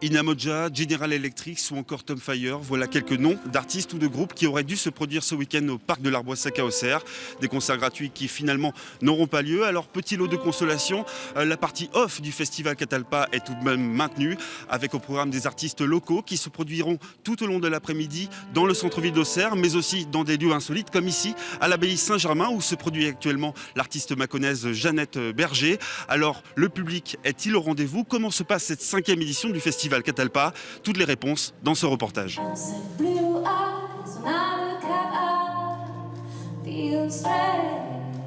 Inamoja, General Electric ou encore Tom Fire, voilà quelques noms d'artistes ou de groupes qui auraient dû se produire ce week-end au parc de l'Arbois-Sac à Auxerre. Des concerts gratuits qui finalement n'auront pas lieu. Alors petit lot de consolation, la partie off du festival Catalpa est tout de même maintenue, avec au programme des artistes locaux qui se produiront tout au long de l'après-midi dans le centre-ville d'Auxerre, mais aussi dans des lieux insolites comme ici à l'abbaye Saint-Germain où se produit actuellement l'artiste mâconnaise Jeannette Berger. Alors le public est-il au rendez-vous? Comment se passe cette 5e édition du festival Catalpa? Toutes les réponses dans ce reportage.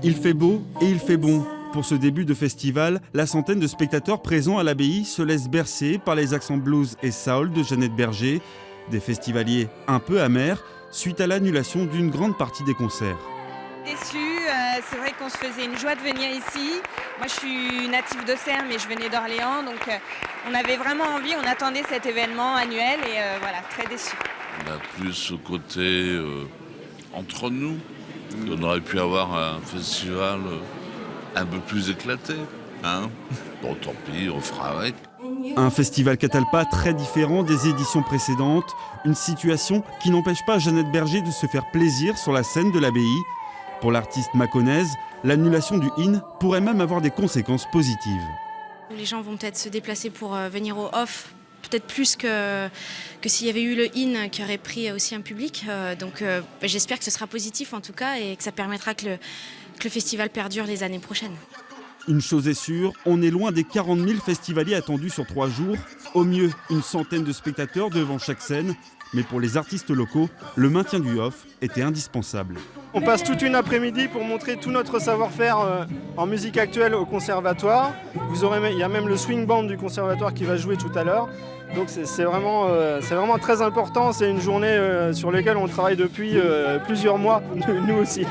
Il fait beau et il fait bon. Pour ce début de festival, la centaine de spectateurs présents à l'abbaye se laissent bercer par les accents blues et soul de Jeannette Berger. Des festivaliers un peu amers suite à l'annulation d'une grande partie des concerts. Déçu, c'est vrai qu'on se faisait une joie de venir ici. Moi je suis native d'Auxerre mais je venais d'Orléans, donc on avait vraiment envie, on attendait cet événement annuel et voilà, très déçu. On a plus ce côté entre nous. On aurait pu avoir un festival un peu plus éclaté. Hein, bon tant pis, on fera avec. Un festival Catalpa très différent des éditions précédentes. Une situation qui n'empêche pas Jeannette Berger de se faire plaisir sur la scène de l'abbaye. Pour l'artiste mâconnaise, l'annulation du IN pourrait même avoir des conséquences positives. Les gens vont peut-être se déplacer pour venir au off, peut-être plus que s'il y avait eu le IN qui aurait pris aussi un public. Donc j'espère que ce sera positif en tout cas et que ça permettra que le festival perdure les années prochaines. Une chose est sûre, on est loin des 40 000 festivaliers attendus sur 3 jours. Au mieux, une centaine de spectateurs devant chaque scène. Mais pour les artistes locaux, le maintien du off était indispensable. On passe toute une après-midi pour montrer tout notre savoir-faire en musique actuelle au conservatoire. Il y a même le swing band du conservatoire qui va jouer tout à l'heure. Donc c'est vraiment très important. C'est une journée sur laquelle on travaille depuis plusieurs mois, nous aussi.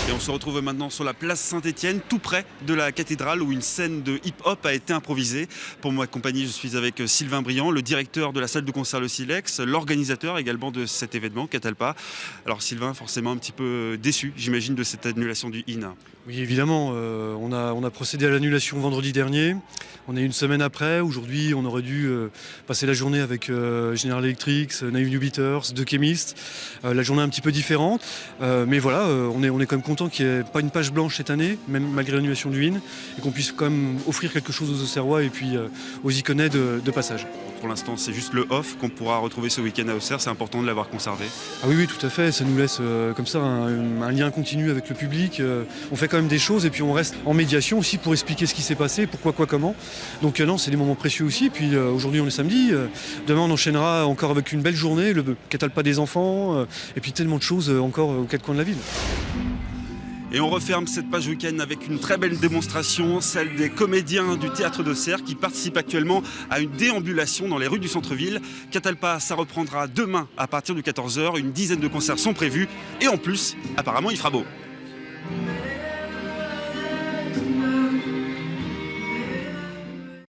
Et on se retrouve maintenant sur la place Saint-Étienne, tout près de la cathédrale où une scène de hip-hop a été improvisée. Pour m'accompagner, je suis avec Sylvain Briand, le directeur de la salle de concert Le Silex, l'organisateur également de cet événement, Catalpa. Alors Sylvain, forcément un petit peu déçu, j'imagine, de cette annulation du IN. Oui, évidemment, on a procédé à l'annulation vendredi dernier. On est une semaine après. Aujourd'hui, on aurait dû passer la journée avec General Electric, Naive New Beaters, The Chemist. La journée un petit peu différente. Mais voilà, on est quand même content qu'il n'y ait pas une page blanche cette année, même malgré l'annulation du IN, et qu'on puisse quand même offrir quelque chose aux Auxerrois et puis aux Iconais de passage. Pour l'instant, c'est juste le off qu'on pourra retrouver ce week-end à Auxerre. C'est important de l'avoir conservé. Ah oui, tout à fait. Ça nous laisse comme ça un lien continu avec le public. On fait quand même des choses et puis on reste en médiation aussi pour expliquer ce qui s'est passé, pourquoi, quoi, comment. Donc non, c'est des moments précieux aussi. Et puis aujourd'hui, on est samedi. Demain, on enchaînera encore avec une belle journée, le Catalpa des enfants, et puis tellement de choses encore aux 4 coins de la ville. Et on referme cette page week-end avec une très belle démonstration, celle des comédiens du théâtre d'Auxerre qui participent actuellement à une déambulation dans les rues du centre-ville. Catalpa, ça reprendra demain à partir de 14h. Une dizaine de concerts sont prévus et en plus, apparemment, il fera beau.